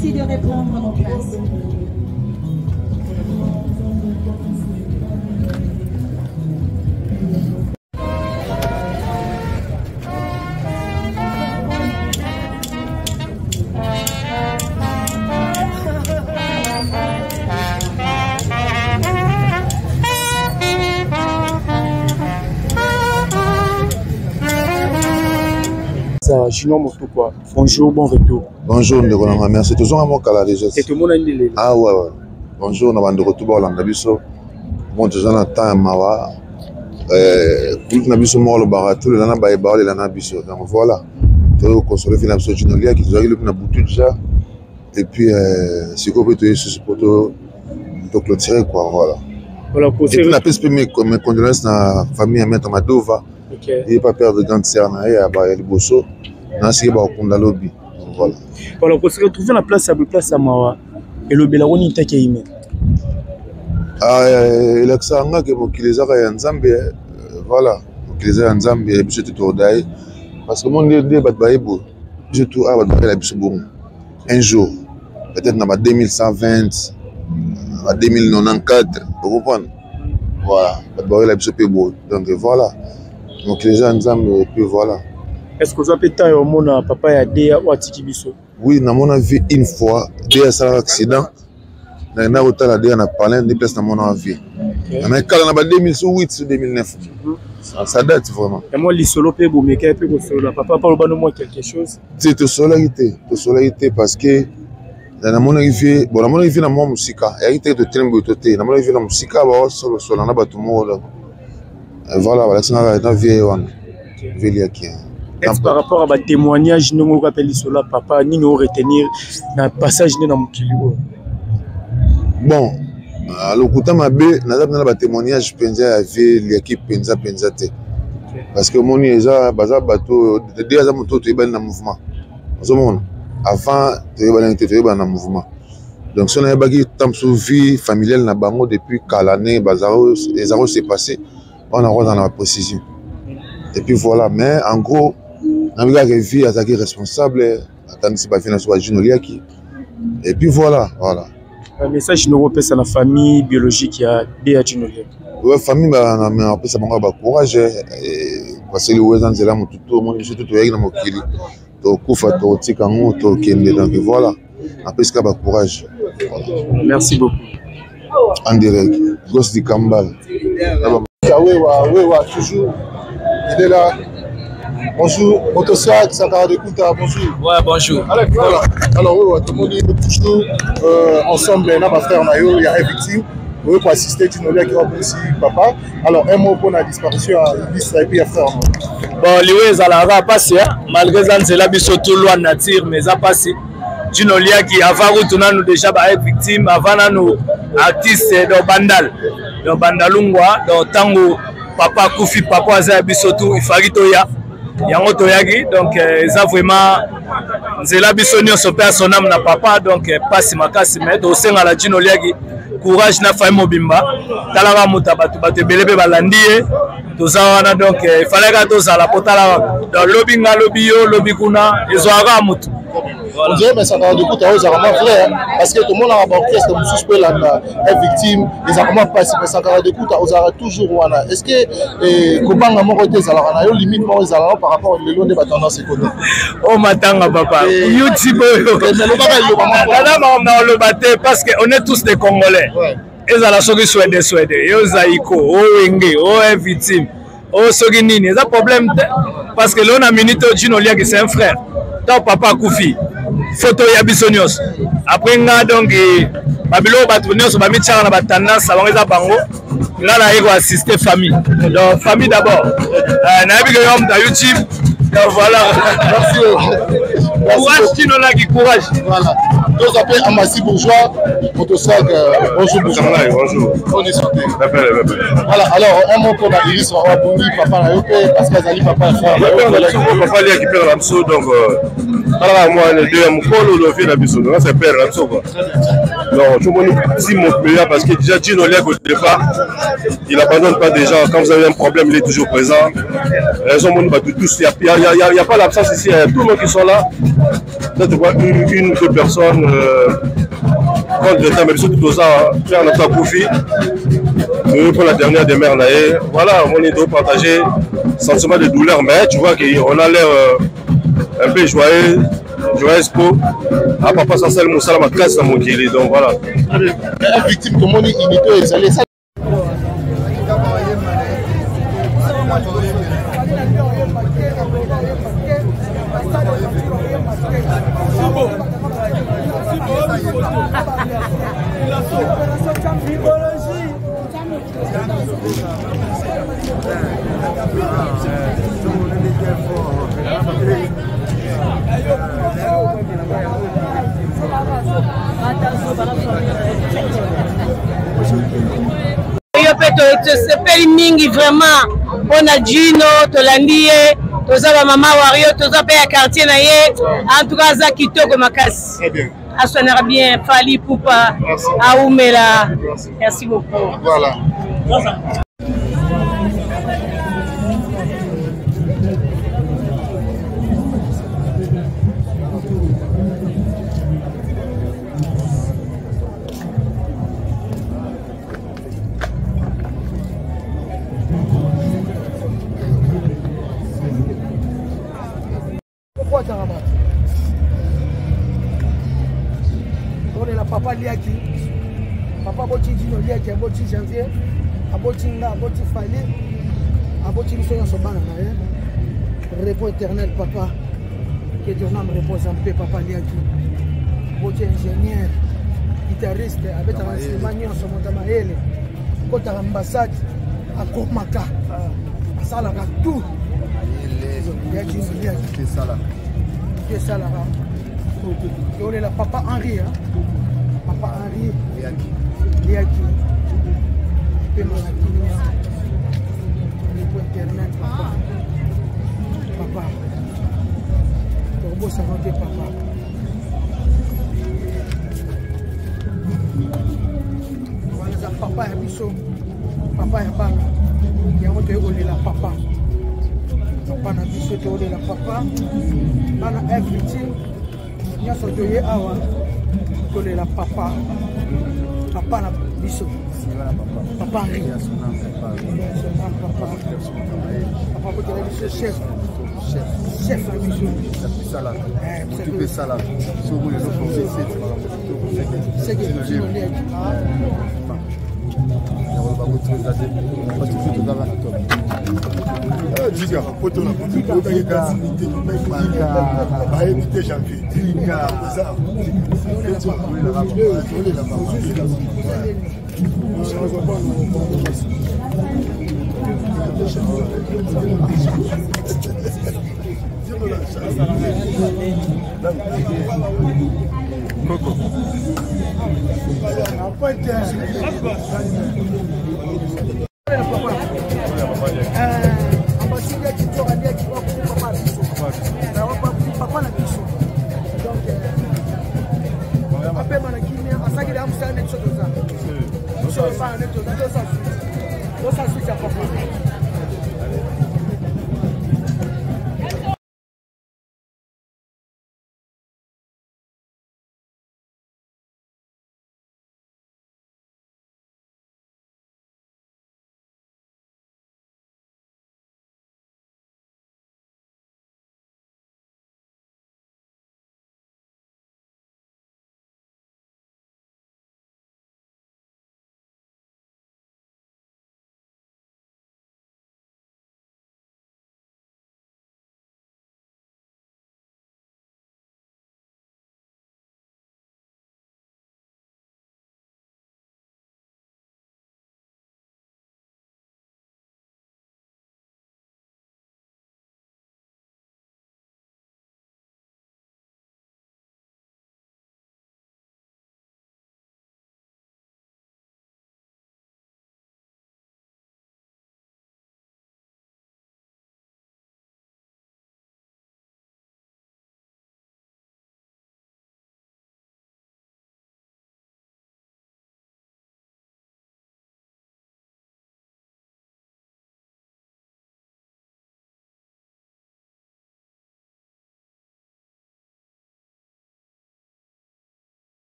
Merci de répondre à vos places. Junior Motokwa, bonjour, bon retour. Bonjour, Ndegolanga, merci. Toujours à mon cas déjà. C'est tout le monde a Ah ouais. Bonjour, on a de retour à l'Andabiso. Bon, déjà dans le temps, Mawa. Tout Nabiso mort le baratou, le Lana Baïba, le Lana Biso. Donc voilà. Tu as consolé Finabiso Junior qui a eu le plus de déjà. Et puis, c'est quoi tu es sur pour clôturer, quoi. Voilà. Voilà, pour et puis, la peste mes condoléances à la famille à Maître Madova. Il n'est pas peur de grande sœur, il y a des bossos. Voilà. Voilà, pour se retrouver la place à Mawa et le Belaroni Takeime. Il a que ça, il les a en Zambie. Voilà, il les a en Zambie, il a tout d'ailleurs. Parce que mon Dieu, il a tout un jour, peut-être dans 2120, 2094, vous comprenez? Voilà, il a tout beau. Donc voilà. Donc les gens ensemble, et puis voilà. Est-ce que vous avez été au monde papa et Déa ou Atikibiso? Oui, dans mon avis, une fois, Déa a eu un accident. Dans le hôtel, Déa a parlé de place dans mon avis. Mais quand on a 2008 ou 2009, ça date vraiment. Et moi, les solo peut vous mettre papa parle de moi quelque chose. C'est de solidarité parce que dans mon avis, bon, dans mon avis, dans mon musique, il y a été de train de côté. Dans mon avis, dans mon musique, on va solo, on a battu mon voilà, c'est un vieil homme. Est-ce par rapport à un témoignage, nous avons rappelé cela, papa, nous devons retenir un passage dans le kilo? Bon, alors, quand on a un témoignage, je à l'équipe Penza. Parce que mon déjà, bateau, déjà, moto, tu es dans le mouvement. Avant, tu es dans le mouvement. Donc, si on a eu une vie familiale depuis l'année, les arrêts s'est passé. On a dans la précision. Et puis voilà, mais en gros, on a vu attaquer responsable, attendre si pas finalement soit Junoliaki. Et puis voilà. Un message européen à la famille biologique, il y a des Junoliaki. Oui, famille, on a ça courage. Parce que les gens là, tout le monde, tout le monde, donc voilà, on peut se courage. Merci beaucoup. En direct, gosse du Kambal. Oui, toujours. Il est là. Bonjour, Motosac, Sakara de Kouta, bonjour. Ouais, bonjour. Voilà. Alors, oui, tout le monde est toujours ensemble, on a frère Nayo, il y a un victime. Oui, pour assister Tinolia qui va aussi papa. Alors, un mot pour la disparition à Ibis et puis à frère. Bon, les gens ont passé, malgré ça, c'est là, surtout loin de nature, mais ça a passé. Tinolia qui avant nous déjà être victime, avant nous artistes dans Bandal. Dans Bandalungwa, dans Tango, papa Koufi, papa Azabisotou, Ifaritoya, Yango Toyagi, donc ça vraiment, c'est la bisonio son père son âme na papa, donc passe ma casse, mais au sein à la Jinoliagi, courage na famille Mobimba, Talava Mutabatu, Batebelebe Balandie, tout ça, donc il fallait que tout ça, la potala, dans Lobinga, Lobio, Lobikuna, ils ont un moutou. On dirait que ça va de coup, c'est vraiment vrai, parce que tout le monde a un orchestre, est victime, les arguments passent, mais ça va de coup, on aura toujours. Est-ce que Kobanga Morote, ça aura une limite par rapport à l'élon de la tendance économique? Oh, matanga, papa. YouTube, parce qu'on est tous des Congolais. Ils ont la solution des Suèdes, ils ont Zaïko, Owenge, est victime, Soginini. C'est un problème, parce que l'on a minute au Ginolia qui c'est un frère. Donc, papa Koufi. Photo ya bisonios après nga donc babilo batunios ba mitchara na batana sabangeza bango nga na yego assister famille donc famille d'abord na yebika yo mta YouTube donc voilà merci courage tino la qui courage voilà tous appelés Amassi Bourgeois Motosac bonjour bonjour on est santé voilà alors un mot pour la Iris Waboni papa na yope parce que Zali papa papa lui récupère l'amso donc voilà moi les deux mon colo le fait la biso c'est père l'amso quoi Non, tout le monde dit Montpellier parce que déjà Gino Liak au départ, il n'abandonne pas déjà. Quand vous avez un problème, il est toujours présent. Raison monde bat tous. Il n'y a pas l'absence ici. Il y a tout le monde qui sont là. Peut-être une ou deux personnes. Quand le temps, mais surtout tout ça, faire notre profit. Pour la dernière des mères, voilà, on est de partager sentiment de douleur, mais tu vois qu'on a l'air un peu joyeux à papa Sassel Moussala ma classe dans mon guéri, donc voilà. La victime, comment il est isolé ça. Yo pe tosepeli mingi vraiment mpona Gino tolandi ye toza bamama wario toza mpe ya quartier na ye en tout cas aza kitoko makasi aswanaka bien Fally Ipupa aumela merci beaucoup voilà. On est la papa Liaki, papa Boti Gino Liaki, Boti Janvier, Aboti Nga, Aboti Fally, Aboti Lissoya Sobana, repos éternel, papa, que ton âme repose en paix, papa Liaki, Boti ingénieur, guitariste, avec un instrument, sur mon tamaele, côté ambassade, à Komaka, ça l'a tout. Liaki, c'est ça là. C'est ça là. Et on est là, papa Henri, hein? Papa Henri, Liaki, Pema Lakini, les points internet, papa, papa, Torbo Savanté, papa. Voilà, papa et Bisso, papa et Bala, il y a un autre on est là, papa. Papa na Bisso, on est là, papa, on a un victime. Nyonso toye awa tolela papa papa na biso papa Henri papa kotela biso chef na biso sala occupé sala sobo le français c'est que je le Diga, poto na poto, ota ye kasi nite, ba ye nite janvier. Diga, ça. Eti on la rap, on la rap. Coco. Papa na biso donc papa mana kimia asaki da amsa ne tsoto za so fa ne to sa su papa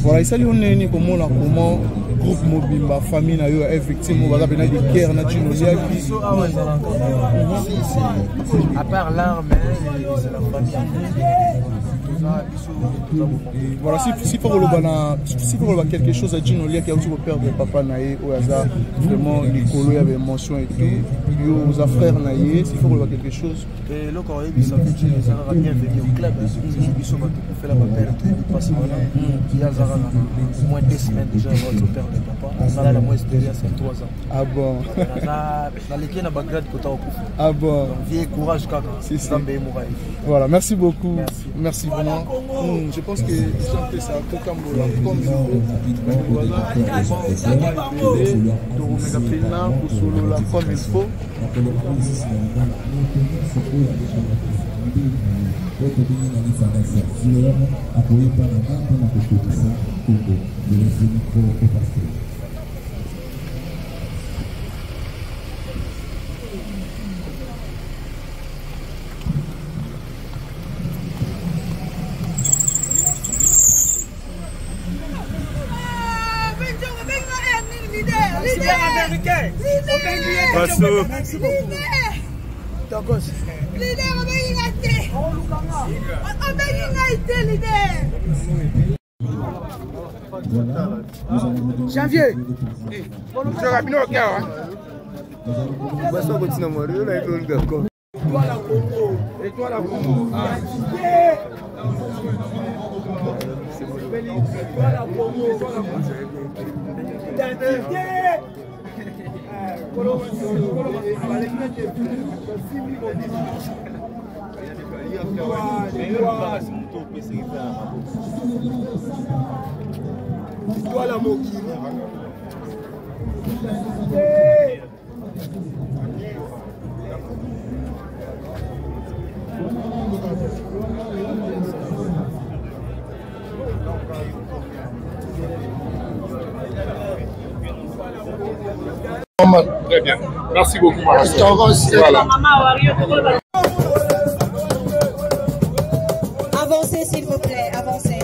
Voilà, et ça, on est comment groupe Mobimba, famille, effectivement, on va appeler des guerres naturelles. À part l'arme, c'est la famille. Voilà, si faut quelque chose à dire, qui a aussi le père de papa Naé, au hasard, vraiment, Nicolo, il y avait mention et tout, il y a aux frères Naé, s'il faut quelque chose. Et là, quand il ça fait ça va bien venir au club, ils sont fait la perte, ils passent voilà, il y a au moins 2 semaines déjà, votre père de papa, ça là, la moitié derrière, c'est 3 ans. Ah bon? Dans les qui a bagrade côté au coup. Ah bon? Donc, vieux courage, kaka. Si. Voilà, merci beaucoup. Merci vraiment. Je pense que ça a tout comme voilà, comme il faut. Janvier. Très bien. Merci beaucoup. Voilà. Avancez s'il vous plaît, avancez.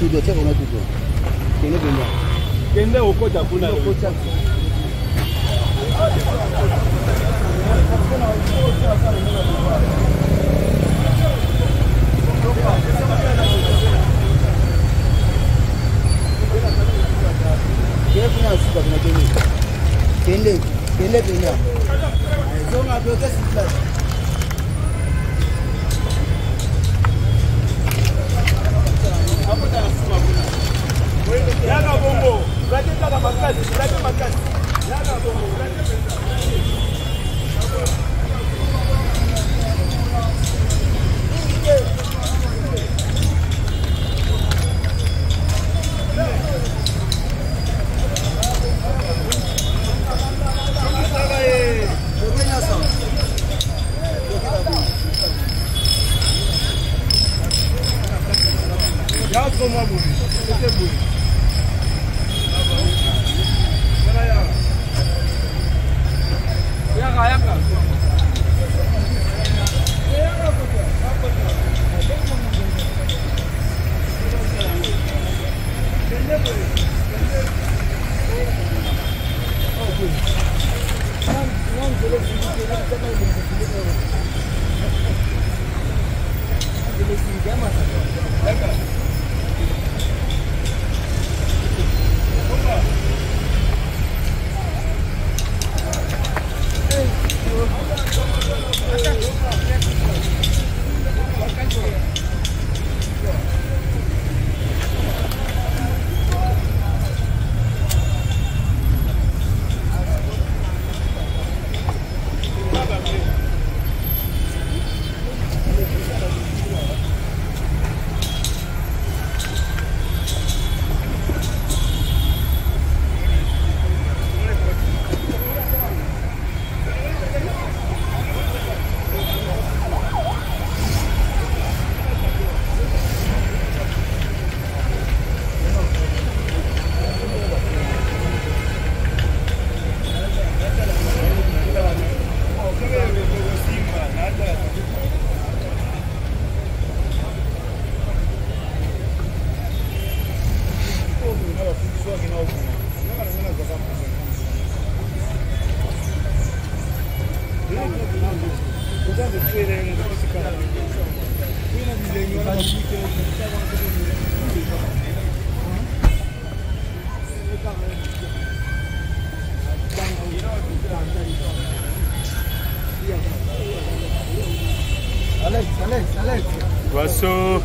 tout droit, tiens, on a tout droit. Kende au côté kuna. Yana bongo, rate tala makasi, rate makasi. Yana bongo, rate makasi. Alex. Boisseau.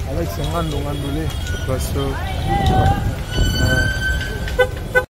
Alex, ngando le. Boisseau.